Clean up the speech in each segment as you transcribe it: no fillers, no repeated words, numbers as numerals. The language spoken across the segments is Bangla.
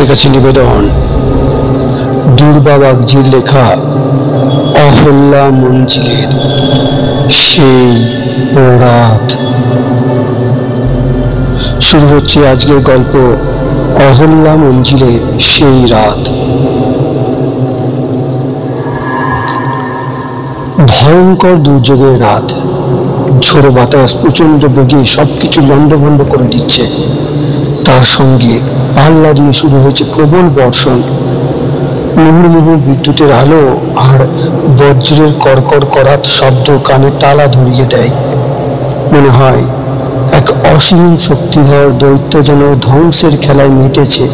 কাছে নিবেদন দুর্বা বাগজির লেখা অহল্যা মঞ্জিলের সেই রাত। শুরু হচ্ছে আজকের গল্প অহল্যা মঞ্জিলের সেই রাত। ভয়ঙ্কর দুর্যোগের রাত। ঝোড়ো বাতাস প্রচন্ড বেগে সবকিছু লন্ডভন্ড করে দিচ্ছে। তার সঙ্গে পাল্লা দিয়ে শুরু হয়েছে প্রবল বর্ষণ। মুহুর্মুহু বিদ্যুতের আলো আর বজ্রের কড়কড় করাত শব্দ কানে তালা ধরিয়ে দেয়। মনে হয় এক অসীম শক্তিধর দৈত্য যেন ধ্বংসের খেলায় মেতেছে।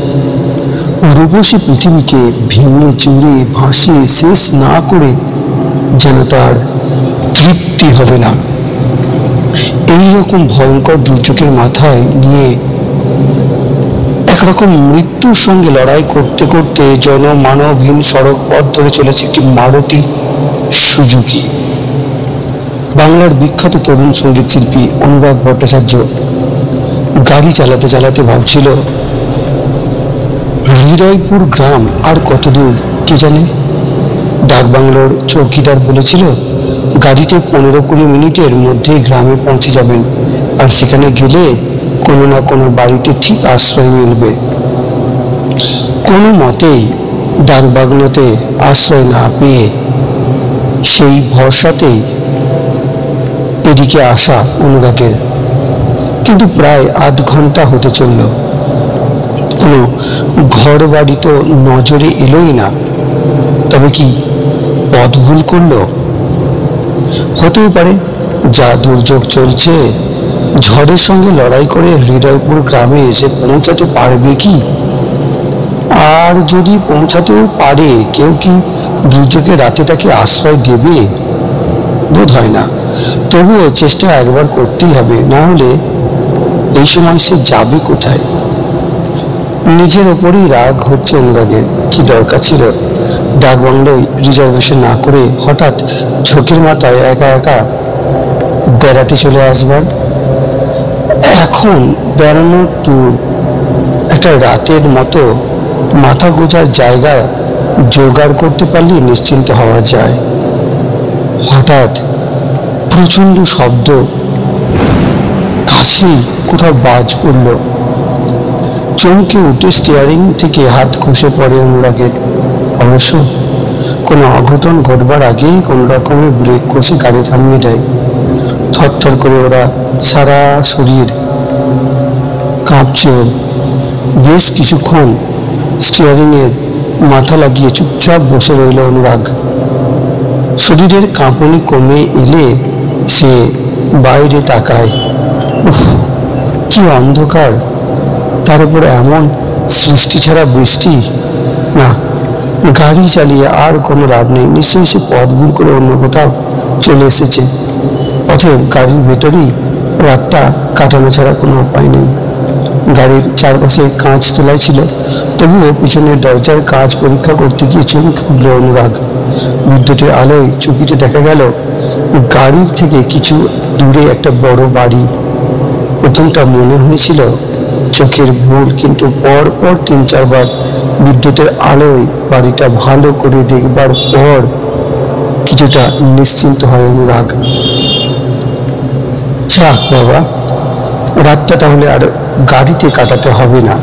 রূপসী পৃথিবীকে ভেঙে চুরে ভাসিয়ে শেষ না করে যেন তার তৃপ্তি হবে না। এইরকম ভয়ঙ্কর দুর্যোগের মাথায় নিয়ে একরকম মৃত্যুর সঙ্গে লড়াই করতে করতে জনমানবহীন সড়ক পথ ধরে চলেছে একটি মারুতি সুজুকি। বাংলার বিখ্যাত তরুণ সঙ্গীত শিল্পী অনুরাগ ভট্টাচার্য গাড়ি চালাতে চালাতে ভাবছিল, হৃদয়পুর গ্রাম আর কত দূর কে জানে। ডাকবাংলোর চৌকিদার বলেছিল গাড়িতে 15-20 মিনিটের মধ্যে গ্রামে পৌঁছে যাবেন, আর সেখানে গেলে কোনো না কোনো বাড়িতে ঠিক আশ্রয় মিলবে। কোনো মতেই ডাকবাংলোতে আশ্রয় না পেয়ে সেই ভরসাতেই এদিকে আসা অনুরাগের। কিন্তু প্রায় আধ ঘন্টা হতে চলল, কোনো ঘর বাড়ি তো নজরে এলোই না। তবে কি পথ ভুল করলো? হতেই পারে। যা দুর্যোগ চলছে, ঝড়ের সঙ্গে লড়াই করে হৃদয়পুর গ্রামে এসে পৌঁছাতে পারবে কি? আর যদি পৌঁছাতেও পারে, কেউ কি দুর্যোগে রাতে তাকে আশ্রয় দেবে? বোধ হয় না। তবুও চেষ্টা একবার করতেই হবে, না হলে এই সময় সে যাবে কোথায়? নিজের ওপরই রাগ হচ্ছে অনুরাগের। কি দরকার ছিল ডাকবাংলোয় রিজার্ভেশন না করে হঠাৎ ঝোঁকের মাথায় একা একা বেড়াতে চলে আসবার? এখন বেড়ানোর দূর, একটা রাতের মতো মাথা গোজার জায়গা জোগাড় করতে পারলে নিশ্চিন্ত হওয়া যায়। হঠাৎ প্রচন্ড শব্দ, কাছেই কোথাও বাজ পড়ল। চমকে উঠে স্টিয়ারিং থেকে হাত খসে পড়ে অনুরাগের। অবশ্য কোনো অঘটন ঘটবার আগেই কোনো রকমের ব্রেক কষে গাড়ি থামিয়ে দেয়। থরথর করে ওরা সারা শরীর কাঁপছে। বেশ কিছুক্ষণ স্টিয়ারিংয়ের মাথা লাগিয়ে চুপচাপ বসে রইল অনুরাগ। শরীরের কাঁপুনি কমে এলে সে বাইরে তাকায়। উফ, কি অন্ধকার! তার উপরে এমন সৃষ্টি ছাড়া বৃষ্টি। না, গাড়ি চালিয়ে আর কোনো লাভ নেই। নিশ্চয়ই সে পথ ভুল করে অন্য কোথাও চলে এসেছে। অতএব গাড়ির ভেতরেই রাতটা কাটানো ছাড়া কোনো উপায় নেই। গাড়ির চারপাশে কাঁচ তোলাই ছিল, তবুও পিছনের দরজার কাঁচ পরীক্ষা করতে গিয়ে চমকে উঠল অনুরাগ। বিদ্যুতের আলোয় চকিতে দেখা গেল গাড়ির থেকে কিছু দূরে একটা বড় বাড়ি। প্রথমটা মনে হয়েছিল চোখের ভুল, কিন্তু পরপর 3-4 বার বিদ্যুতের আলোয় বাড়িটা ভালো করে দেখবার পর কিছুটা নিশ্চিন্ত হয় অনুরাগ। যাক বাবা, রাতটা তাহলে আর গাড়িতে কাটাতে হবে না।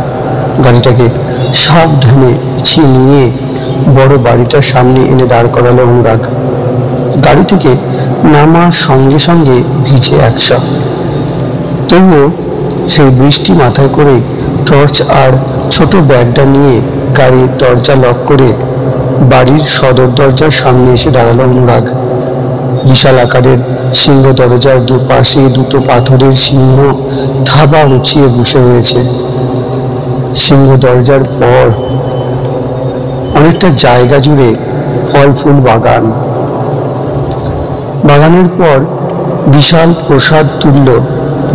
গাড়িটাকে সাবধানে পিছিয়ে নিয়ে বড় বাড়িটার সামনে এনে দাঁড় করালো অনুরাগ। গাড়ি থেকে নামার সঙ্গে সঙ্গে ভিজে একসা। তবুও সেই বৃষ্টি মাথায় করে টর্চ আর ছোট ব্যাগটা নিয়ে গাড়ির দরজা লক করে বাড়ির সদর দরজার সামনে এসে দাঁড়ালো অনুরাগ। বিশাল আকারের সিংহ দরজার দুপাশে দুটো পাথরের সিংহ থাবা উঁচিয়ে বসে রয়েছে। সিংহ দরজার পর অনেকটা জায়গা জুড়ে ফল ফুল বাগান। বাগানের পর বিশাল প্রসাদ তুল্য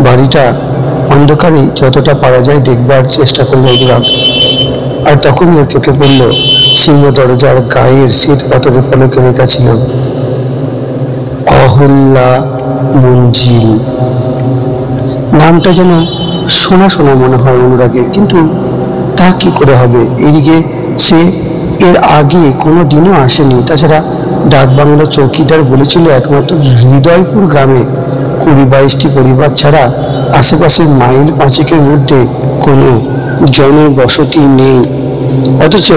বাড়িটা অন্ধকারে যতটা পারা যায় দেখবার চেষ্টা করলো অনুরাগ। আর তখনই ওর চোখে পড়ল সিংহ দরজার গায়ের শ্বেত পাথরের ফলকে লেখা ছিল অহল্যা মঞ্জিল। নামটা যেন শোনা শোনা মনে হয় অনুরাগের, কিন্তু তা কি করে হবে? এদিকে সে এর আগে কোনো দিনও আসেনি। তাছাড়া ডাকবাংলো চৌকিদার বলেছিল একমাত্র হৃদয়পুর গ্রামে 20-22টি পরিবার ছাড়া আশেপাশের মাইল 5-এর মধ্যে কোনো জনবসতি নেই। অথচ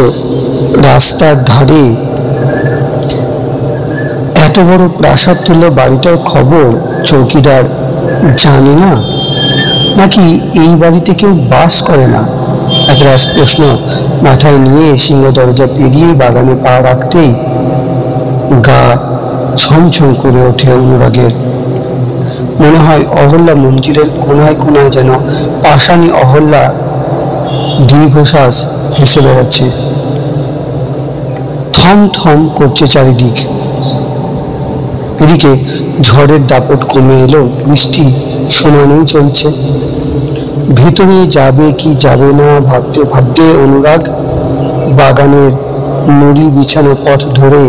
রাস্তার ধারে এত বড় প্রাসাদ তুল্য বাড়িটার খবর চৌকিদার জানে না, নাকি এই বাড়িতে কেউ বাস করে না? একরাশ প্রশ্ন মাথায় নিয়ে সিংহ দরজা পেরিয়ে বাগানে পা রাখতেই গা ছমছম করে ওঠে অনুরাগের। মনে হয় অহল্যা মঞ্জিলের কোনায় কোনায় যেন পাষাণী অহল্যা দীর্ঘশ্বাস হেসে বেড়াচ্ছে। থম থম করছে চারিদিক। এদিকে ঝড়ের দাপট কমে এলো, বৃষ্টি সমানেই চলছে। ভিতরে যাবে কি যাবে না ভাবতে ভাবতে অনুরাগ বাগানের নুড়ি বিছানো পথ ধরে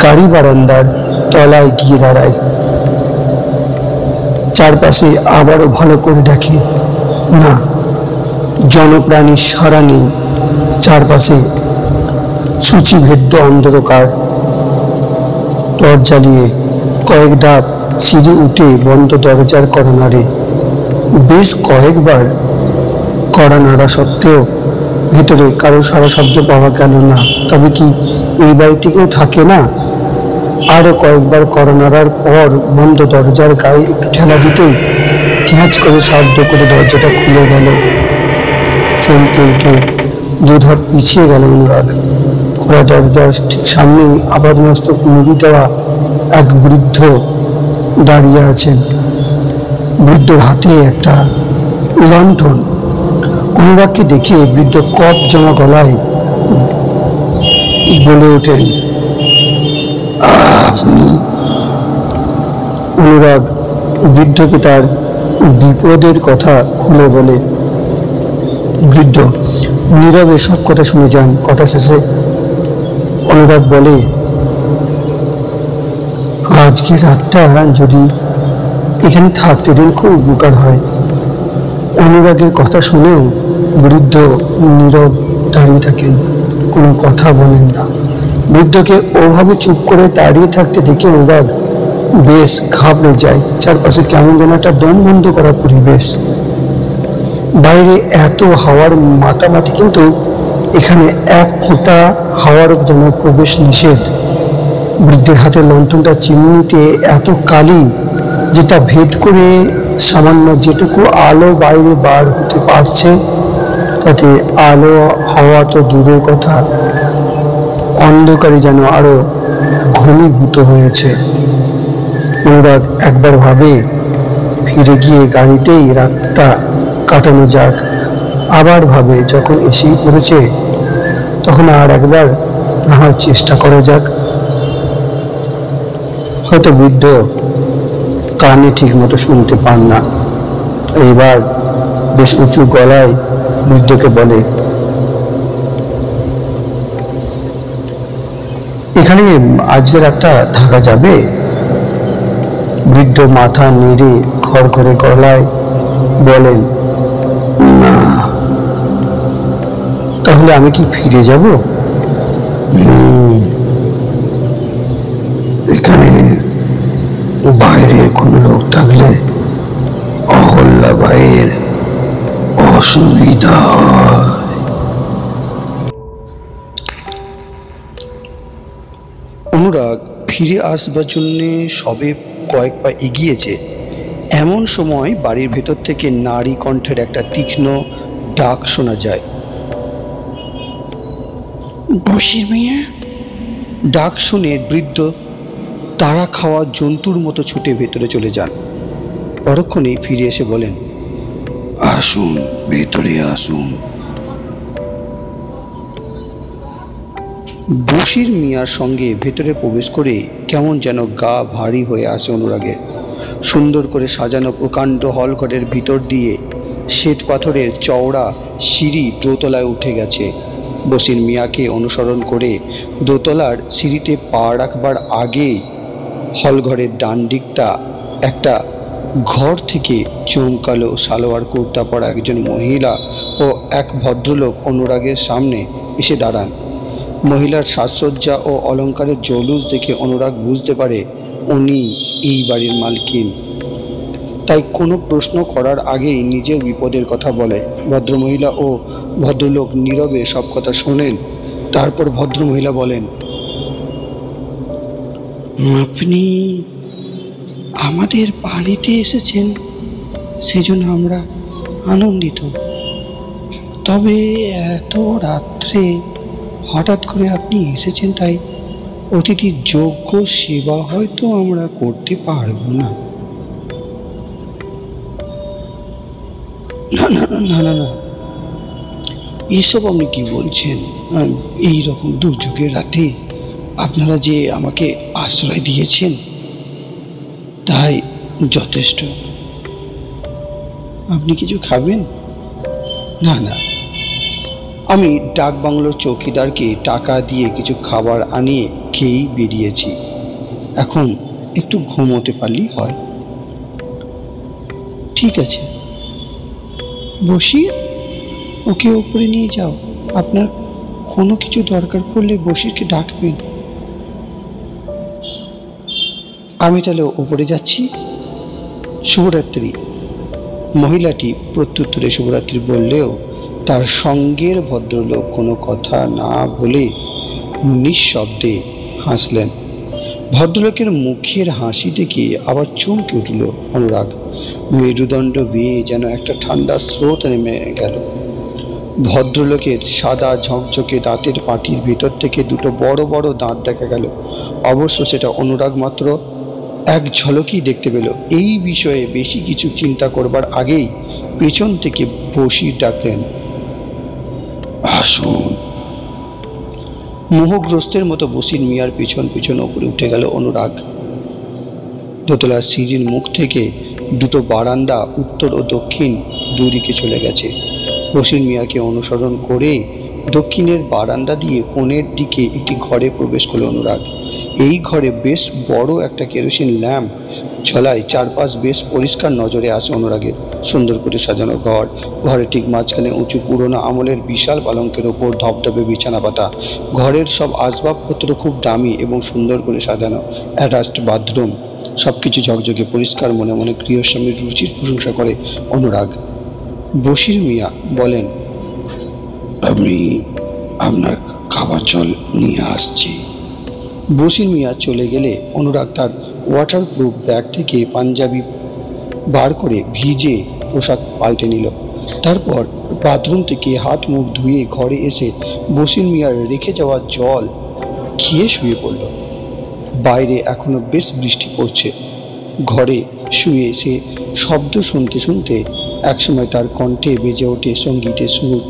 গাড়ি বারান্দার তলায় গিয়ে দাঁড়ায়। চারপাশে আবারও ভালো করে দেখে, না, জনপ্রাণীর সাড়া নেই। চারপাশে সূচিভেদ্য অন্ধকার। টর্চ জ্বালিয়ে কয়েক ধাপ সিঁড়ি উঠে বন্ধ দরজার কড়া নাড়ে। বেশ কয়েকবার কড়া নাড়া সত্ত্বেও ভেতরে কারো সারা শব্দ পাওয়া গেল না। তবে কি এই বাড়িতে কেউ থাকে না? আরো কয়েকবার কড়া নাড়ার পর বন্ধ দরজার গায়ে একটু ঠেলা দিতেই ক্যাঁচ করে শব্দ করে দরজাটা খুলে গেল। চমকে উঠে দুধাপ পিছিয়ে গেল অনুরাগ। খোলা দরজার ঠিক সামনেই আপাদমস্তক মুড়ি দেওয়া এক বৃদ্ধ দাঁড়িয়ে আছেন। বৃদ্ধর হাতে একটা লণ্ঠন। অনুরাগকে দেখে বৃদ্ধ কপ জমা গলায় বলে ওঠেন, আপনি? অনুরাগ বৃদ্ধকে তার বিপদের কথা খুলে বলে। বৃদ্ধ নীরবে সব কথা শুনে যান। কথা শেষে অনুরাগ বলে, আজকে রাতটা যদি এখানে থাকতে দিন খুব উপকার হয়। অনুরাগের কথা শুনেও বৃদ্ধ নীরব দাঁড়িয়ে থাকেন, কোনো কথা বলেন না। বৃদ্ধকে ওভাবে চুপ করে দাঁড়িয়ে থাকতে দেখে অনুরাগ বেশ ঘাবড়ে যায়। চারপাশে কেমন যেন একটা দম বন্ধ করা পরিবেশ। বাইরে এত হাওয়ার মাতামাতি, কিন্তু এখানে এক ফোঁটা হাওয়ার যেন প্রবেশ নিষেধ। বৃদ্ধের হাতের লণ্ঠনটা চিমনিতে এত কালি যে তা ভেদ করে সামান্য যেটুকু আলো বাইরে বার হতে পারছে, তাতে আলো হাওয়া তো দূরের কথা, অন্ধকারে যেন আরো ঘনীভূত হয়েছে। অনুরাগ একবার ভাবে ফিরে গিয়ে গাড়িতেই রাতটা কাটানো যাক। আবার ভাবে যখন এসেই পড়েছে তখন আর একবার না হয় চেষ্টা করা যাক। হয়তো বৃদ্ধ কানে ঠিক মতো শুনতে পান না। এবার বেশ উঁচু গলায় বৃদ্ধকে বলে, এখানে আজকের একটা থাকা যাবে? বৃদ্ধ মাথা নেড়ে খড়খড়ে গলায় বলেন, না। তাহলে আমি কি ফিরে যাব? এখানে বাইরে কোনো লোক থাকলে অহল্যাবাইয়ের অসুবিধা হয়। অনুরাগ ফিরে আসবার জন্যে সবে কয়েক পা এগিয়েছে, এমন সময় বাড়ির ভেতর থেকে নারী কণ্ঠের একটা তীক্ষ্ণ ডাক শোনা যায়। বসির মেয়ে। ডাক শুনে বৃদ্ধ তাড়া খাওয়া জন্তুর মতো ছুটে ভেতরে চলে যান। পরক্ষণেই ফিরে এসে বলেন, আসুন, ভেতরে আসুন। বশির মিয়ার সঙ্গে ভেতরে প্রবেশ করে কেমন যেন গা ভারী হয়ে আসে অনুরাগের। সুন্দর করে সাজানো প্রকাণ্ড হলঘরের ভিতর দিয়ে শ্বেত পাথরের চওড়া সিঁড়ি দোতলায় উঠে গেছে। বশির মিয়াকে অনুসরণ করে দোতলার সিঁড়িতে পা রাখবার আগেই হলঘরের ডান দিকটা একটা ঘর থেকে চমকালো সালোয়ার কুর্তা পরা একজন মহিলা ও এক ভদ্রলোক অনুরাগের সামনে এসে দাঁড়ান। মহিলার সাজসজ্জা ও অলংকারের জৌলুস দেখে অনুরাগ বুঝতে পারে উনি এই বাড়ির মালকিন। তাই কোনো প্রশ্ন করার আগেই নিজের বিপদের কথা বলে। ভদ্রমহিলা ও ভদ্রলোক নীরবে সব কথা শোনেন। তারপর ভদ্রমহিলা বলেন, আপনি আমাদের বাড়িতে এসেছেন, সেজন্য আমরা আনন্দিত। তবে এত রাত্রে হঠাৎ করে আপনি এসেছেন, তাই অতিথির যোগ্য সেবা হয়তো আমরা করতে পারবো না। না না না না না, এসব আপনি কি বলছেন? এই রকম দুর্যোগের রাতে আপনারা যে আমাকে আশ্রয় দিয়েছেন তাই যথেষ্ট। আপনি কিছু খাবেন? না না, আমি ডাক বাংলোর চৌকিদারকে টাকা দিয়ে কিছু খাবার আনিয়ে খেয়েই বেরিয়েছি। এখন একটু ঘুমোতে পারলেই হয়। ঠিক আছে, বসির, ওকে উপরে নিয়ে যাও। আপনার কোনো কিছু দরকার পড়লে বসিরকে ডাকবেন। আমি তাহলে উপরে যাচ্ছি। শুভরাত্রি। মহিলাটি প্রত্যুত্তরে শুভরাত্রি বললেও তার সঙ্গের ভদ্রলোক কোনো কথা না বলে নিঃশব্দে হাসলেন। ভদ্রলোকের মুখের হাসি দেখে আবার চমকে উঠল অনুরাগ। মেরুদণ্ড বেয়ে যেন একটা ঠান্ডা স্রোত নেমে গেল। ভদ্রলোকের সাদা ঝকঝকে দাঁতের পাটির ভেতর থেকে দুটো বড় বড় দাঁত দেখা গেল। অবশ্য সেটা অনুরাগ মাত্র এক ঝলকই দেখতে পেল। এই বিষয়ে বেশি কিছু চিন্তা করবার আগেই পেছন থেকে বসির ডাকলেন, আসুন। মোহগ্রস্তের মতো বসির মিয়ার পিছন পিছন উপরে উঠে গেল অনুরাগ। দোতলার সিঁড়ির মুখ থেকে দুটো বারান্দা উত্তর ও দক্ষিণ দুই দিকে চলে গেছে। বসির মিয়াকে অনুসরণ করে দক্ষিণের বারান্দা দিয়ে কোণের দিকে একটি ঘরে প্রবেশ করল অনুরাগ। এই ঘরে বেশ বড় একটা কেরোসিন ল্যাম্প ঝলায়। চারপাশ বেশ পরিষ্কার নজরে আসে অনুরাগের। সুন্দর করে সাজানো ঘর। ঘরের ঠিক মাঝখানে উঁচু পুরোনো আমলের বিশাল পালঙ্কের ওপর ধবধবে বিছানা পাতা। ঘরের সব আসবাবপত্র খুব দামি এবং সুন্দর করে সাজানো। Attached bathroom. সবকিছু ঝকঝকে পরিষ্কার। মনে মনে গৃহস্বামীর রুচির প্রশংসা করে অনুরাগ। বশির মিয়া বলেন, আমি আপনার খাবার জল নিয়ে আসছি। বশির মিয়া চলে গেলে অনুরাগ তার ওয়াটারপ্রুফ ব্যাগ থেকে পাঞ্জাবি বার করে ভিজে পোশাক পাল্টে নিল। তারপর বাথরুম থেকে হাত মুখ ধুয়ে ঘরে এসে বশির মিয়ার রেখে যাওয়া জল খেয়ে শুয়ে পড়ল। বাইরে এখনো বেশ বৃষ্টি পড়ছে। ঘরে শুয়ে সে শব্দ শুনতে শুনতে একসময় তার কণ্ঠে বেজে ওঠে সঙ্গীতের সুর।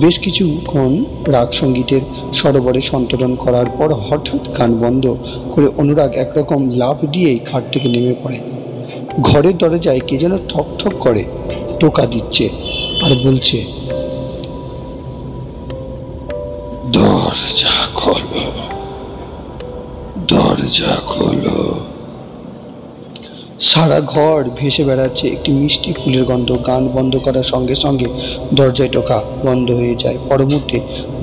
বেশ কিছুক্ষণ রাগ সঙ্গীতের সরোবরে সন্তরণ করার পর হঠাৎ গান বন্ধ করে অনুরাগ একরকম লাফ দিয়েই খাট থেকে নেমে পড়ে। ঘরের দরজায় কে যেন ঠক ঠক করে টোকা দিচ্ছে আর বলছে, দরজা খোলো, দরজা খোলো। সারা ঘর ভেসে বেড়াচ্ছে একটি মিষ্টি ফুলের গন্ধ। গান বন্ধ করার সঙ্গে সঙ্গে দরজায় টোকা বন্ধ হয়ে যায়। পর মুহূর্তে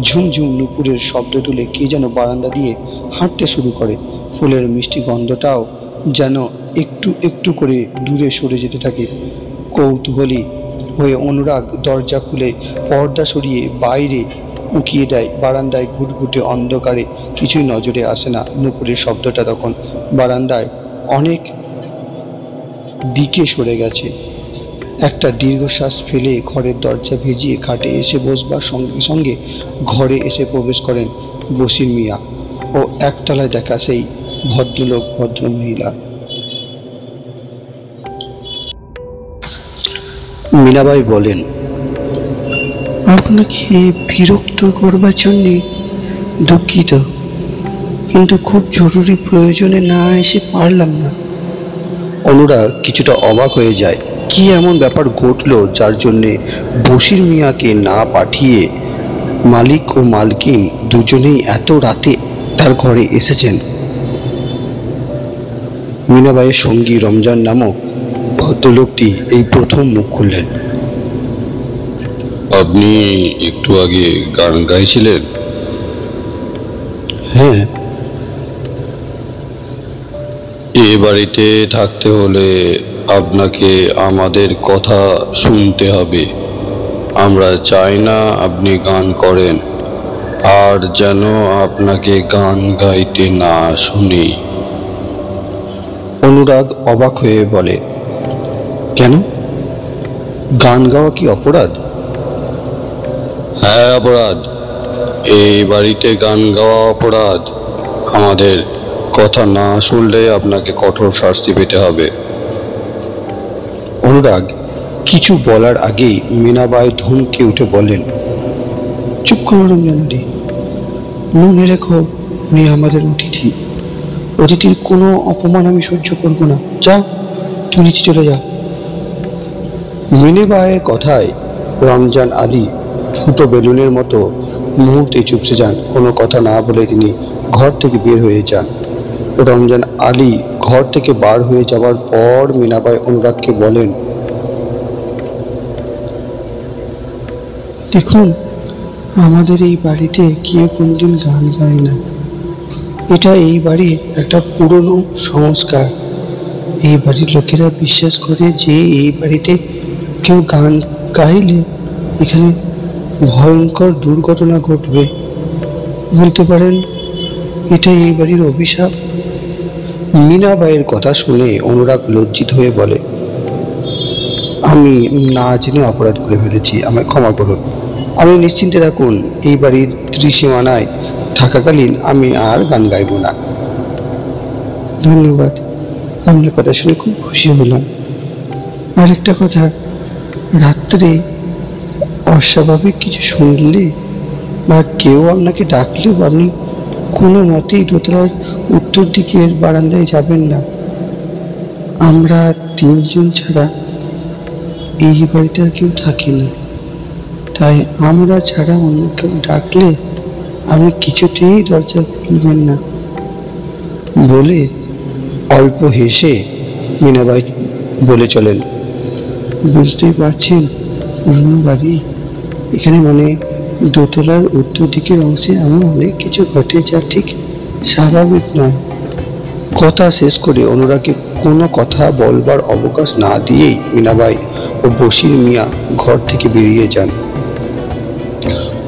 ঝুমঝুম নুপুরের শব্দ তুলে কে যেন বারান্দা দিয়ে হাঁটতে শুরু করে। ফুলের মিষ্টি গন্ধটাও যেন একটু একটু করে দূরে সরে যেতে থাকে। কৌতূহলী হয়ে অনুরাগ দরজা খুলে পর্দা সরিয়ে বাইরে উঁকিয়ে দেয়। বারান্দায় ঘুটঘুটে অন্ধকারে কিছুই নজরে আসে না। নুপুরের শব্দটা তখন বারান্দায় অনেক দিকে সরে গেছে। একটা দীর্ঘশ্বাস ফেলে ঘরের দরজা ভেজিয়ে খাটে এসে বসবার সঙ্গে সঙ্গে ঘরে এসে প্রবেশ করেন বশির মিয়া ও একতলায় দেখা সেই ভদ্রলোক ভদ্রমহিলা। মীনাবাই বলেন, আপনাকে বিরক্ত করবার জন্যে দুঃখিত, কিন্তু খুব জরুরি প্রয়োজনে না এসে পারলাম না। অনুরাগ কিছুটা অবাক হয়ে যায়। কি এমন ব্যাপার ঘটলো যার জন্যে বশির মিয়াকে না পাঠিয়ে মালিক ও মালকিন দুজনেই এত রাতে তার ঘরে এসেছেন? মীনাবাইয়ের সঙ্গী রমজান নামক ভদ্রলোকটি এই প্রথম মুখ খুললেন। আপনি একটু আগে গান গাইছিলেন? হ্যাঁ। এ বাড়িতে থাকতে হলে আপনাকে আমাদের কথা শুনতে হবে। আমরা চাই না আপনি গান করেন, আর যেন আপনাকে গান গাইতে না শুনি। অনুরাগ অবাক হয়ে বলে, কেন? গান গাওয়া কি অপরাধ? হ্যাঁ, অপরাধ। এই বাড়িতে গান গাওয়া অপরাধ। আমাদের কথা না শুনলে আপনাকে কঠোর শাস্তি পেতে হবে। অনুরাগ কিছু বলার আগেই মীনাবাই ধমকে উঠে বলেন, চুপ করো রমজানুরি, মনে রেখো উনি আমাদের অতিথি। অতিথির কোনো অপমান আমি সহ্য করবো না। যাও, তুমি নিচে চলে যাও। মীনাবাইয়ের কথায় রমজান আলী ফুটো বেলুনের মতো মুহূর্তে চুপসে যান। কোনো কথা না বলে তিনি ঘর থেকে বের হয়ে যান। রমজান আলী ঘর থেকে বার হয়ে যাওয়ার পর মীনাবাই অনুরাগকে বলেন, দেখুন, আমাদের এই বাড়িতে কেউ কোনদিন গান গায় না। এটা এই বাড়ির একটা পুরনো সংস্কার। এই বাড়ির লোকেরা বিশ্বাস করে যে এই বাড়িতে কেউ গান গাইলে এখানে ভয়ঙ্কর দুর্ঘটনা ঘটবে। বলতে পারেন এটা এই বাড়ির অভিশাপ। মীনাবাইয়ের কথা শুনে অনুরাগ লজ্জিত হয়ে বলে, আমি না জেনে অপরাধ করে ফেলেছি, আমায় ক্ষমা করুন। আপনি নিশ্চিন্তে থাকুন, এই বাড়ির ত্রিসীমানায় থাকাকালীন আমি আর গান গাইব না। ধন্যবাদ, আপনার কথা শুনে খুব খুশি হলাম। আর একটা কথা, রাত্রে অস্বাভাবিক কিছু শুনলে বা কেউ আপনাকে ডাকলেও আপনি কোনো মতেই দোতলার উত্তর দিকের বারান্দায় যাবেন না। আমরা তিনজন ছাড়া এই বাড়িতে আর কেউ থাকি না, তাই আমরা ছাড়া অন্য কেউ ডাকলে আপনি কিছুতেই দরজা খুলবেন না। বলে অল্প হেসে মীনাবাই বলে চলেন, বুঝতেই পারছেন পুরনো বাড়ি, এখানে মানে দোতলার উত্তর দিকের অংশে এমন অনেক কিছু ঘটে যা ঠিক স্বাভাবিক নয়। কথা শেষ করে অনুরাগকে কোনো কথা বলবার অবকাশ না দিয়েই মীনাবাই ও বশির মিয়া ঘর থেকে বেরিয়ে যান।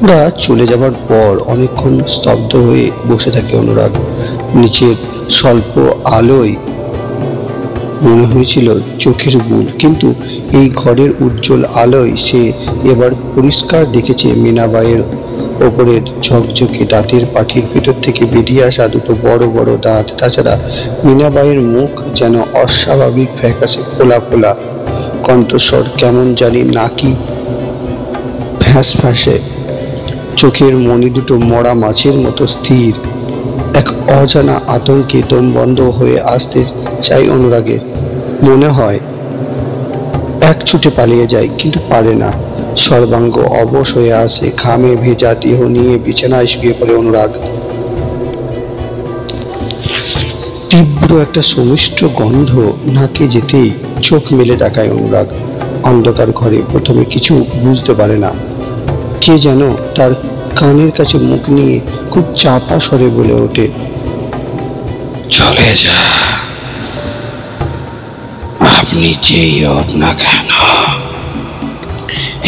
ওরা চলে যাবার পর অনেকক্ষণ স্তব্ধ হয়ে বসে থাকে অনুরাগ। নিচের স্বল্প আলোয় মনে হয়েছিল চোখের ভুল, কিন্তু এই ঘরের উজ্জ্বল আলোয় সে এবার পরিষ্কার দেখেছে মীনাবাইয়ের ওপরের ঝকঝকে দাঁতের পাটির ভেতর থেকে বেরিয়ে আসা দুটো বড় বড় দাঁত। তাছাড়া মীনাবাইয়ের মুখ যেন অস্বাভাবিক ফ্যাকাশে ফোলা ফোলা, কণ্ঠস্বর কেমন জানি নাকি ফ্যাঁসফ্যাঁসে, চোখের মণি দুটো মরা মাছের মতো স্থির। এক অজানা আতঙ্কে দম বন্ধ হয়ে আসতে চাই অনুরাগের। মনে হয় এক ছুটে পালিয়ে যায়, কিন্তু পারে না। সর্বাঙ্গ অবশ হয়ে আসে, ঘামে ভেজা দেহ নিয়ে বিছানায় শুয়ে পড়ে অনুরাগ। তীব্র একটা সুমিষ্ট গন্ধ নাকে যেতেই চোখ মেলে তাকায় অনুরাগ। অন্ধকার ঘরে প্রথমে কিছু বুঝতে পারে না। কে যেন তার কানের কাছে মুখ নিয়ে খুব চাপা স্বরে বলে ওঠে, চলে যা, আপনি যেই হোক না কেন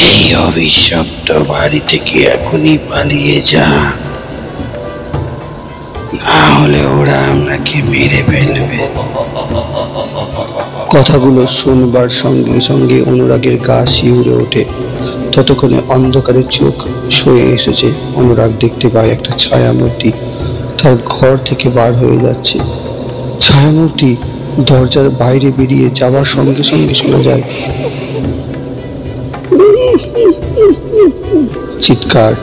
এই অভিশপ্ত বাড়ি থেকে এখনই পালিয়ে যা, না হলে ওরা আপনাকে মেরে ফেলবে। কথাগুলো শুনবার সঙ্গে সঙ্গে অনুরাগের গা শিউরে ওঠে। ততক্ষণে অন্ধকারের চোখ সয়ে এসেছে। অনুরাগ দেখতে পায় একটা ছায়ামূর্তি তার ঘর থেকে বার হয়ে যাচ্ছে। ছায়ামূর্তি দরজার বাইরে বেরিয়ে যাওয়ার সঙ্গে সঙ্গে শোনা যায় চিৎকার,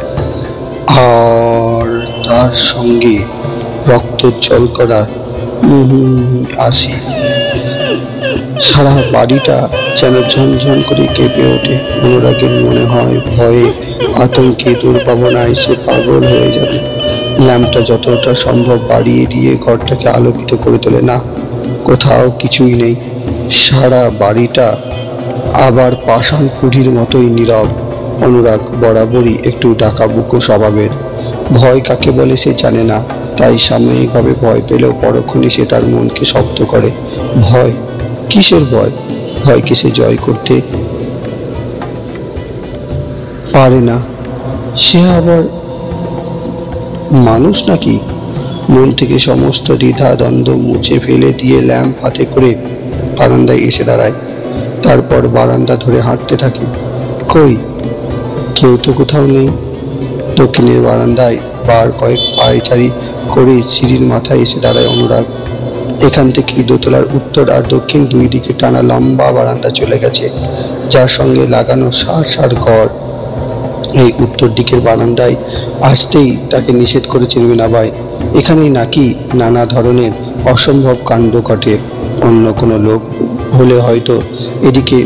আর তার সঙ্গে রক্ত জল করা আসি। সারা বাড়িটা যেন ঝনঝন করে কেঁপে ওঠে। অনুরাগের মনে হয় ভয়ে আতঙ্কে দুর্ভাবনায় সে পাগল হয়ে যাবে। ল্যাম্পটা যতটা সম্ভব বাড়িয়ে দিয়ে ঘরটাকে আলোকিত করে তোলে। না, কোথাও কিছুই নেই। সারা বাড়িটা আবার পাষাণ কুঠির মতোই নীরব। অনুরাগ বরাবরই একটু ডাকাবুকো স্বভাবের। ভয় কাকে বলে সে জানে না, তাই সাময়িকভাবে ভয় পেলেও পরক্ষণে সে তার মনকে শক্ত করে। ভয়? কিসের ভয়? ভয়কে সে জয় করতে পারে না। সে আবার মানুষ নাকি? মন থেকে সমস্ত দ্বিধা দ্বন্দ্ব মুছে ফেলে দিয়ে ল্যাম্প হাতে করে বারান্দায় এসে দাঁড়ায়। তারপর বারান্দা ধরে হাঁটতে থাকে। কই, কেউ তো কোথাও নেই। দক্ষিণের বারান্দায় বার কয়েক পায়চারি করে সিঁড়ির মাথায় এসে দাঁড়ায় অনুরাগ। এখান থেকে দোতলার উত্তর আর দক্ষিণ দুই দিকে টানা লম্বা বারান্দা চলে গেছে, যার সঙ্গে লাগানো সার সার ঘর। এই উত্তর দিকের বারান্দায় আসতেই তাকে নিষেধ করেছেন মীনাবাই। এখানেই নাকি নানা ধরনের অসম্ভব কাণ্ড ঘটে। অন্য কোনো লোক হলে হয়তো এদিকে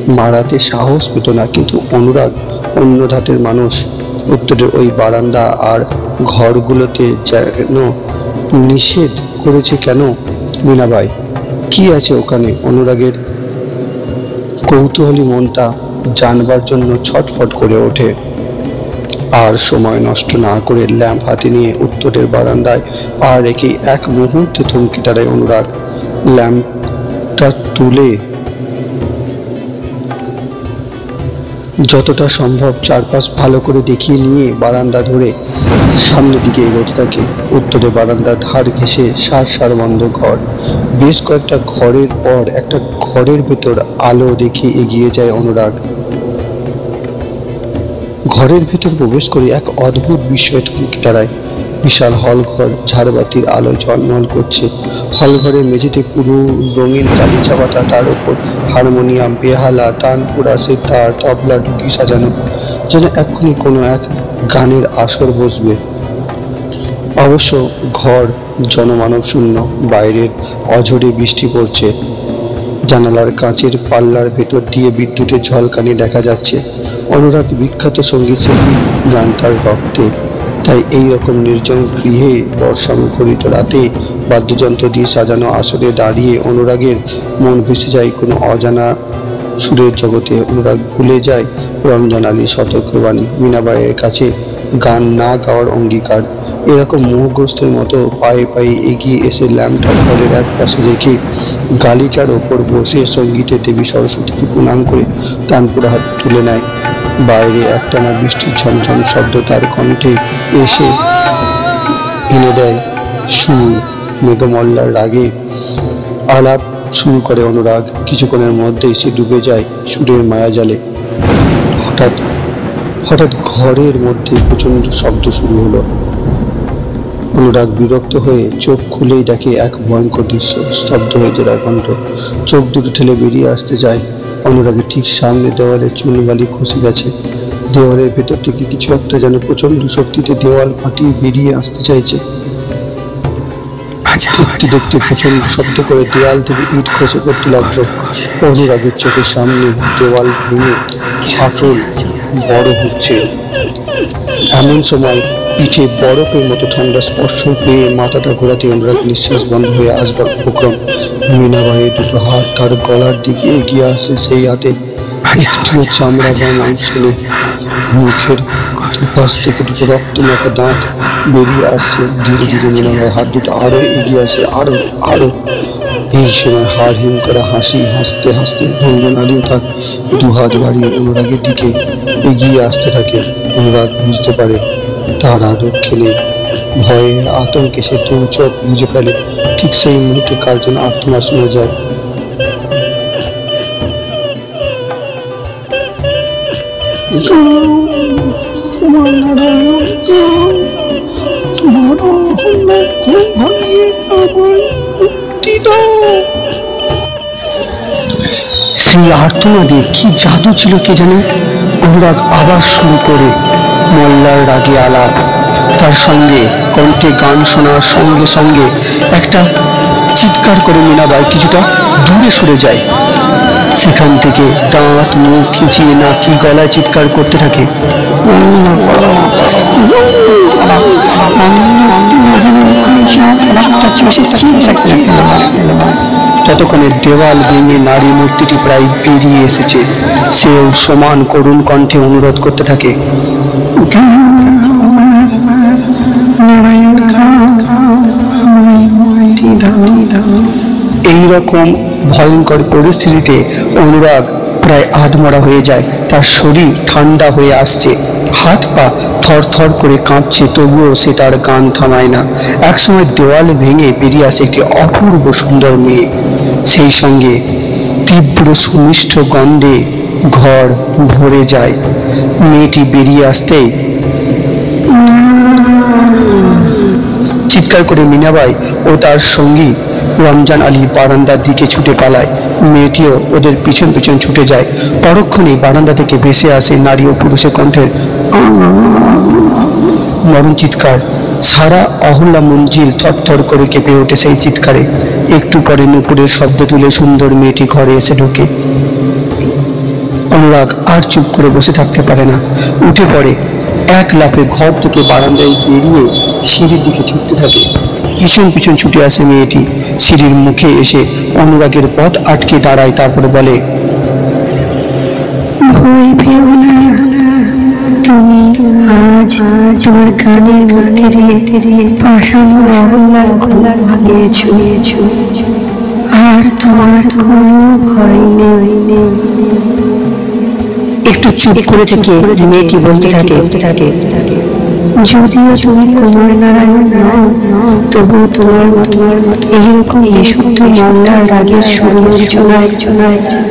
মারাতে সাহস পেত না, কিন্তু অনুরাগ অন্য ধাতের মানুষ। উত্তরের ওই বারান্দা আর ঘরগুলোতে যেন নিষেধ করেছে কেন মীনাবাই? কি আছে ওখানে? অনুরাগের কৌতূহলী মনটা জানবার জন্য ছটফট করে ওঠে। আর সময় নষ্ট না করে ল্যাম্প হাতে নিয়ে উত্তরের বারান্দায় পা রেখে এক মুহূর্তে থমকে দাঁড়ায় অনুরাগ। ল্যাম্পটা তুলে যতটা সম্ভব চারপাশ ভালো করে দেখিয়ে নিয়ে বারান্দা ধরে সামনের দিকে এগোতে থাকে। উত্তরে বারান্দার ধার ঘেঁষে সার সার বন্ধ ঘর। বেশ কয়েকটা ঘরের পর একটা ঘরের ভেতর আলো দেখে এগিয়ে যায় অনুরাগ। ঘরের ভেতর প্রবেশ করে এক অদ্ভুত বিস্ময়ে থমকে দাঁড়ায়। বিশাল হল ঘর, ঝাড়বাতির আলো ঝলমল করছে। হল ঘরের মেঝেতে পুরো রঙিন গালিচা পাতা, তার উপর হারমোনিয়াম, বেহালা, তানপুরা, সিতার, তবলা ঢুকি সাজানো, যেন এক্ষুনি কোনো এক গানের আসর বসবে। অবশ্য ঘর জনমানব শূন্য। বাইরের অঝোরে বৃষ্টি পড়ছে। জানালার কাঁচের পাল্লার ভেতর দিয়ে বিদ্যুতের ঝলকানি দেখা যাচ্ছে। অনুরাগ বিখ্যাত সঙ্গীত শিল্পী, গান তার রক্তে। তাই এই রকম নির্জন গৃহে বর্ষামুখরিত রাতে বাদ্যযন্ত্র দিয়ে সাজানো আসরে দাঁড়িয়ে অনুরাগের মন ভেসে যায় কোনো অজানা সুরের জগতে। অনুরাগ ভুলে যায় রমজান আলীর সতর্কবাণী, মীনাবাইয়ের কাছে গান না গাওয়ার অঙ্গীকার। এরকম মোহগ্রস্তের মতো পায়ে পায়ে এগিয়ে এসে ল্যাম্পটা ঘরের এক পাশে রেখে গালিচার ওপর বসে সঙ্গীতের দেবী সরস্বতীকে প্রণাম করে তানপুরা হাত তুলে নেয়। বাইরে একটানা বৃষ্টির ঝমঝম শব্দ তার কণ্ঠে এসে এনে দেয় সুর। মেঘমল্লার রাগে আলাপ শুরু করে অনুরাগ। কিছুক্ষণের মধ্যেই সে ডুবে যায় সুরের মায়াজালে। হঠাৎ হঠাৎ ঘরের মধ্যে প্রচণ্ড শব্দ শুরু হলো। অনুরাগ বিরক্ত হয়ে চোখ খুলেই দেখে এক ভয়ঙ্কর দৃশ্য। স্তব্ধ হয়ে যায় তার কণ্ঠ। চোখ দুটো ঠেলে বেরিয়ে আসতে যায়। অনুরাগের ঠিক সামনে দেওয়ালে চুনবালি খসে গেছে। দেওয়ালের ভেতর থেকে কিছু একটা যেন প্রচণ্ড শক্তিতে দেওয়াল ফাটিয়ে বেরিয়ে আসতে চাইছে। দেখতে দেখতে প্রচণ্ড শব্দ করে দেওয়াল থেকে ইট খসে পড়তে লাগলো। অনুরাগের চোখের সামনে দেওয়াল ভেঙে ফাটল বড় হচ্ছে। এমন সময় পিঠে বরফের মতো ঠান্ডা স্পর্শ পেয়ে মাথাটা ঘোরাতে অনুরাগ নিঃশ্বাস বন্ধ হয়ে আসবার উপক্রম। মীনাবাইয়ের দুটো হাত তার গলার দিকে এগিয়ে আসে। সেই হাতে একটিও চামড়া বা মাংস নেই। মুখের দুপাশ থেকে দুটো রক্ত মাখা দাঁত বেরিয়ে আসছে। ধীরে ধীরে মীনাবাইয়ের হাত দুটো আরো এগিয়ে আসে, আরো আরো। এই সময় হাড় হিম করা হাসি হাসতে হাসতে রমজান আলী তার দুহাত বাড়িয়ে অনুরাগের দিকে এগিয়ে আসতে থাকে। অনুরাগ বুঝতে পারে তার আর রক্ষে নেই। ভয়ে আতঙ্কে সে দু চোখ বুঝে ফেলে। ঠিক সেই মুহূর্তে কার জন্য আর্তনাদ শোনা যায়। সেই আর্তনাদে কি জাদু ছিল কে জানে। অনুরাগ আবার শুরু করে মল্লার রাগে আলাপ। তার সঙ্গে কণ্ঠে গান শোনার সঙ্গে সঙ্গে একটা চিৎকার করে মীনাবাই কিছুটা দূরে সরে যায়। সেখান থেকে দাঁত মুখ খিঁচিয়ে নাকি গলায় চিৎকার করতে থাকে। ততক্ষণে দেওয়াল ভেঙে নারী মূর্তিটি প্রায় বেরিয়ে এসেছে। সেও সমান করুণ কণ্ঠে অনুরোধ করতে থাকে, এইরকম ভয়ঙ্কর পরিস্থিতিতে অনুরাগ প্রায় আধমরা হয়ে যায়। তার শরীর ঠান্ডা হয়ে আসছে, হাত পা থর থর করে কাঁপছে, তবুও সে তার গান থামায় না। একসময় দেওয়াল ভেঙে বেরিয়ে আসে একটি অপূর্ব সুন্দর মেয়ে, সেই সঙ্গে তীব্র সুমিষ্ট গন্ধে ঘর ভরে যায়। মেয়েটি বেরিয়ে আসতেই চিৎকার করে মিনাবাই ও তার সঙ্গী রমজান আলী বারান্দার দিকে ছুটে পালায়। মেয়েটিও ওদের পিছন পিছন ছুটে যায়। পরক্ষণেই বারান্দা থেকে ভেসে আসে নারী ও পুরুষের কণ্ঠের মরণ চিৎকার। সারা অহল্লা মঞ্জিল থরথর করে কেঁপে ওঠে সেই চিৎকারে। একটু পরে নুপুরের শব্দ তুলে সুন্দর মেয়েটি ঘরে এসে ঢোকে। অনুরাগ আর চুপ করে বসে থাকতে পারে না, উঠে পড়ে। এক লাফে ঘর থেকে বারান্দায় বেরিয়ে সিঁড়ির দিকে ছুটতে থাকে। পিছন পিছন ছুটে আসে মেয়েটি। সিঁড়ির মুখে এসে অনুরাগের পথ আটকে দাঁড়ায়, তারপরে বলে, ভয় পেও না, তুমি আজ তোমার গানের মধ্যে দিয়ে পাষাণ অহল্যার ঘুম ভাঙিয়েছ, আর তোমার কোনো ভয় নেই। একটু চুপ করে থেকে মেয়েটি বলতে থাকে, যদিও তুমি কুমার নারায়ণ নও, তবু তোমার এইরকম বিশুদ্ধ মন্দার রাগের সমালোচনায়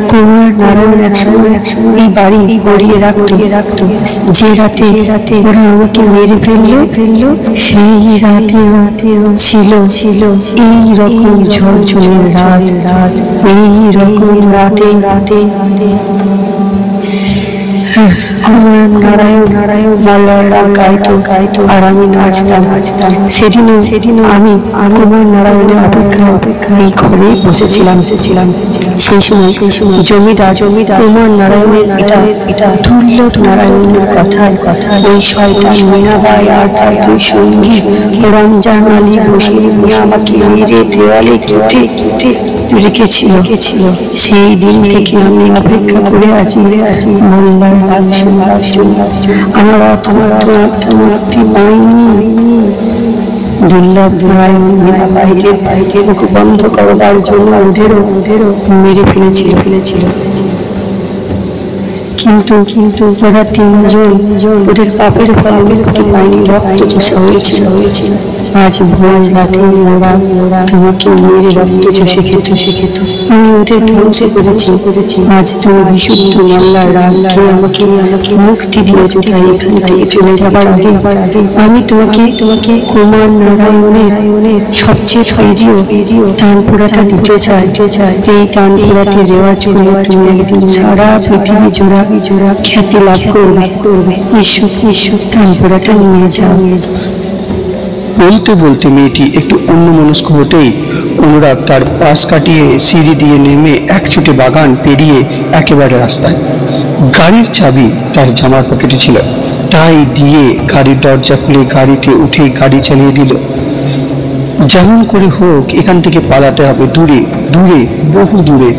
কুমার নারায়ণ একসময় এই বাড়ি গড়িয়ে রাখতো। যে রাতে ওরা আমাকে মেরে ফেললো, সেই রাতেও ছিল এই রকম ঝড়ঝড়ের রাত, এই রকম রাতে কুমার নারায়ণ মল্লার গাইতো, আর আমি নাচতাম। সেদিনও আমি কুমার নারায়ণের অপেক্ষায় এই ঘরে বসেছিলাম। সেই সময় জমিদার কুমার নারায়ণের পিতা দুর্লভ নারায়ণের কথায় ওই শয়তান মিনাবাই আর তার দুই সঙ্গী রমজান আলী বসির নিয়ে আমাকে মেরে দেওয়ালে কেটে রেখেছিল। সেই দিন থেকে আমি অপেক্ষা করে আছি মোল্লার ডাক শোনার জন্য। আমার মুক্তি পাইনি। দুর্লভ নারায়ণ মিনাবাইকে মুখ বন্ধ করবার জন্য ওদেরও মেরে ফেলেছিল। কিন্তু ওরা তিনজন ওদের পাপের ফলে মুক্তি পায়নি, রক্ত চোষা হয়েছিল। আজ ভোর রাতে ওরা তোমাকে মেরে রক্ত চষে খেত। আমি ওদের ধ্বংস করেছি। আজ তুমি বিশুদ্ধ মল্লার রাগকে আমাকে মুক্তি দিয়েছ, তাই এখান থেকে চলে যাবার আগে আমি তোমাকে কুমার নারায়ণের সবচেয়ে প্রিয় তানপুরাটা দিতে চাই। এই তানপুরাকে রেওয়াজ করে তুমি একদিন সারা পৃথিবী জোড়া খ্যাতি লাভ করবে। ঈশ্বর তানপুরাটা নিয়ে যাও। বলতে বলতে মেয়েটি একটু অন্যমনস্ক হতেই অনুরাগ তার পাশ কাটিয়ে সিঁড়ি দিয়ে নেমে এক ছুটে বাগান পেরিয়ে একেবারে রাস্তায়। গাড়ির চাবি তার জামার পকেটে ছিল, তাই দিয়ে গাড়ির দরজা খুলে গাড়িতে উঠে গাড়ি চালিয়ে দিল। যেমন করে হোক এখান থেকে পালাতে হবে, দূরে বহু দূরে।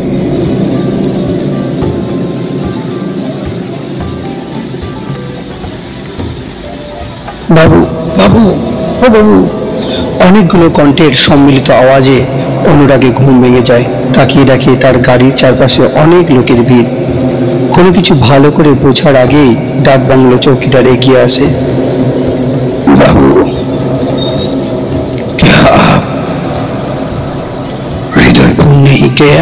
বাবু, ও বাবু, অনেকগুলো কণ্ঠের সম্মিলিত আওয়াজে অনুরাগে ঘুম ভেঙে যায়। তাকিয়ে দেখে তার গাড়ির চারপাশে অনেক লোকের ভিড়। কোনো কিছু ভালো করে বোঝার আগেই ডাক বাংলো চৌকিদার এগিয়ে আসে। বাবু, হৃদয় পুণ্যে ইকেয়া।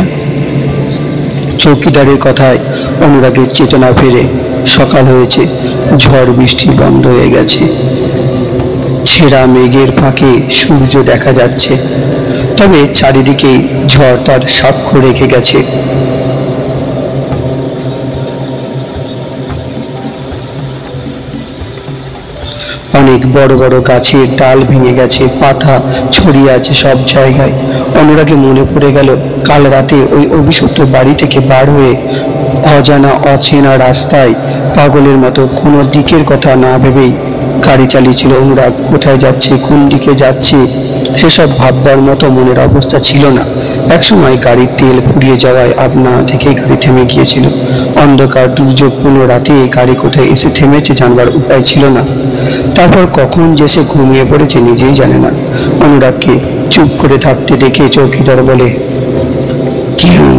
চৌকিদারের কথায় অনুরাগের চেতনা ফেরে। সকাল হয়েছে, ঝড় বৃষ্টি বন্ধ হয়ে গেছে। ছেঁড়া মেঘের ফাঁকে সূর্য দেখা যাচ্ছে, তবে চারিদিকে ঝড় তার সাক্ষ্য রেখে গেছে। অনেক বড় বড় গাছের ডাল ভেঙে গেছে, পাতা ছড়িয়ে আছে সব জায়গায়। অনুরাগে মনে পড়ে গেল কাল রাতে ওই অভিশপ্ত বাড়ি থেকে বার হয়ে অজানা অচেনা রাস্তায় পাগলের মতো কোনো দিকের কথা না ভেবেই গাড়ি চালিয়েছিল অনুরাগ। কোথায় যাচ্ছে, কোন দিকে যাচ্ছে সেসব ভাববার মতো মনের অবস্থা ছিল না। একসময় গাড়ির তেল ফুরিয়ে যাওয়ায় আপনা থেকেই গাড়ি থেমে গিয়েছিল। অন্ধকার দুর্যোগপূর্ণ রাতে গাড়ি কোথায় এসে থেমেছে জানবার উপায় ছিল না। তারপর কখন যে সে ঘুমিয়ে পড়েছে নিজেই জানে না। অনুরাগকে চুপ করে থাকতে দেখে চৌকিদার বলে, क्यों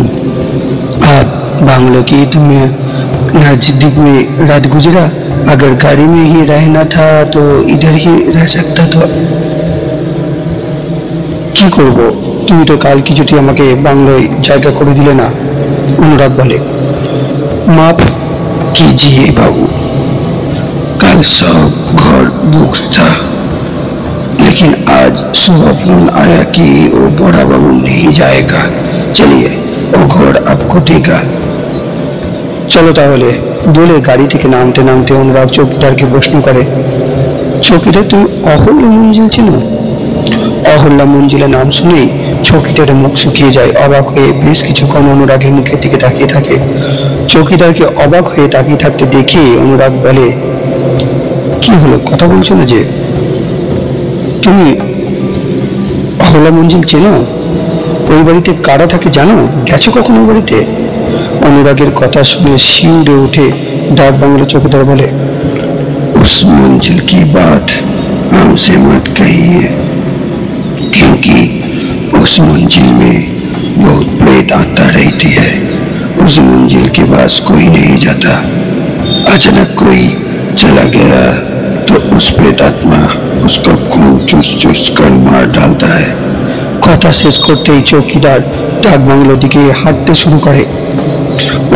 आप बांग्लो की तुम्हें नजदीक में रात गुजरा? अगर गाड़ी में ही रहना था तो इधर ही रह सकता था। কি করব, তুমি তো কাল কিছুটি আমাকে বাংলোয় জায়গা করে দিলে না। অনুরাগ বলে, माफ कीजिए बाबू, कल सब घर बुक था, लेकिन आज सुबह फोन आया कि वो बड़ा बाबू नहीं जाएगा। चलिए वो घर आपको देगा। চলো তাহলে বলে গাড়ি থেকে নামতে নামতে অনুরাগ চৌকিদারকে প্রশ্ন করে, চৌকিদার তুমি অহল্যা মঞ্জিল চেনো? অহল্যা মঞ্জিলের নাম শুনেই চৌকিদারের মুখ শুকিয়ে যায়। অবাক হয়ে বেশ কিছুক্ষণ অনুরাগের মুখের দিকে তাকিয়ে থাকে। চৌকিদারকে অবাক হয়ে তাকিয়ে থাকতে দেখে অনুরাগ বলে, কি হলো, কথা বলছো না যে? তুমি অহল্যা মঞ্জিল চেনো? ওই বাড়িতে কারা থাকে জানো? গেছো কখনো ওই বাড়িতে? অনুরাগের কথা শুনে শিউরে উঠে ডাক বাংলো চৌকিদার বলে, उस मंजिल की बात हमसे मत कहिए, क्योंकि उस मंजिल में बहुत प्रेत आता रहती है। उस मंजिल के पास कोई नहीं जाता। अचानक कोई चला गया तो उस प्रेत आत्मा उसका खून चूस चूस कर मार डालता है। কথা শেষ করতেই চৌকিদার ডাক বাংলোর দিকে হাঁটতে শুরু করে।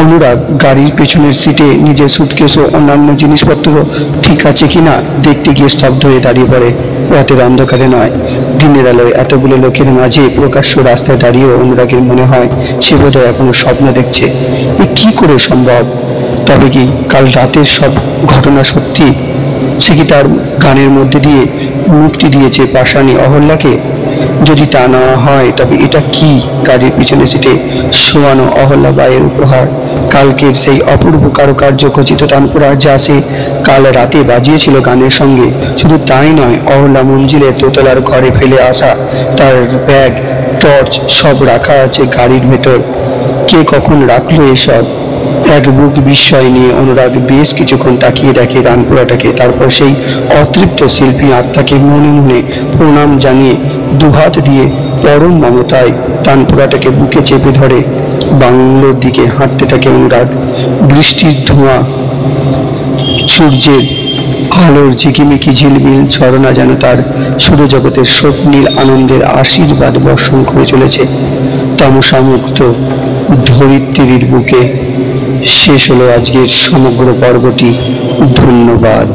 অনুরাগ গাড়ির পেছনের সিটে নিজের সুটকেস ও অন্যান্য জিনিসপত্র ঠিক আছে কিনা দেখতে গিয়ে স্তব্ধ হয়ে দাঁড়িয়ে পড়ে। রাতের অন্ধকারে নয়, দিনের আলোয় এতগুলো লোকের মাঝে প্রকাশ্য রাস্তায় দাঁড়িয়ে অনুরাগের মনে হয় সে বোধহয় এখনো স্বপ্ন দেখছে। এ কি করে সম্ভব? তবে কি কাল রাতের সব ঘটনা সত্যি? সে কি তার গানের মধ্যে দিয়ে মুক্তি দিয়েছে পাষাণী অহল্যাকে? যদি তা না হয় তবে এটা কি গাড়ির পিছনে সিটে শোয়ানো অহল্যা বায়ের উপহার? কালকের সেই অপূর্ব কারুকার্য খচিত তানপুরা যা সে কাল রাতে বাজিয়েছিল গানের সঙ্গে। শুধু তাই নয়, অহল্যা মঞ্জিলে দোতলার ঘরে ফেলে আসা তার ব্যাগ, টর্চ সব রাখা আছে গাড়ির ভেতর। কে কখন রাখলো এসব? এক বুক বিস্ময় নিয়ে অনুরাগ বেশ কিছুক্ষণ তাকিয়ে দেখে তানপুরাটাকে। তারপর সেই অতৃপ্ত শিল্পী আত্মাকে মনে মনে প্রণাম জানিয়ে দুহাত দিয়ে পরম মমতায় তানপুরাটাকে বুকে চেপে ধরে বাংলোর দিকে হাঁটতে থাকে অনুরাগ। বৃষ্টির ধোঁয়া, সূর্যের আলোর ঝিকিমিকি ঝিলমিল ঝরনা যেন তার সৌরজগতের স্বপ্নীল আনন্দের আশীর্বাদ বর্ষণ করে চলেছে তামসামুক্ত ধরিত্রীর বুকে। শেষ হলো আজকের সমগ্র পর্বটি। ধন্যবাদ।